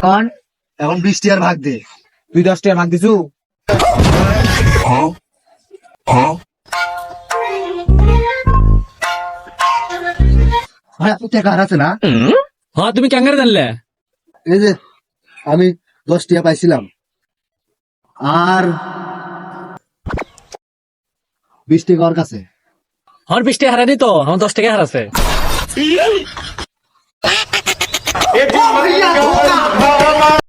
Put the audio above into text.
এখন এখন 20 টাকার ভাগ দে। তুই 10 টাকার ভাগ দিছু? ভাই এত টাকা আর আছে না? হ্যাঁ তুমি কেঙ্গারে জানলে? এই যে আমি 10 টাকা পাইছিলাম আর 20 টাকা ওর কাছে। হর 20 টাকা হারানি তো আমার 10 টাকা হারাছে।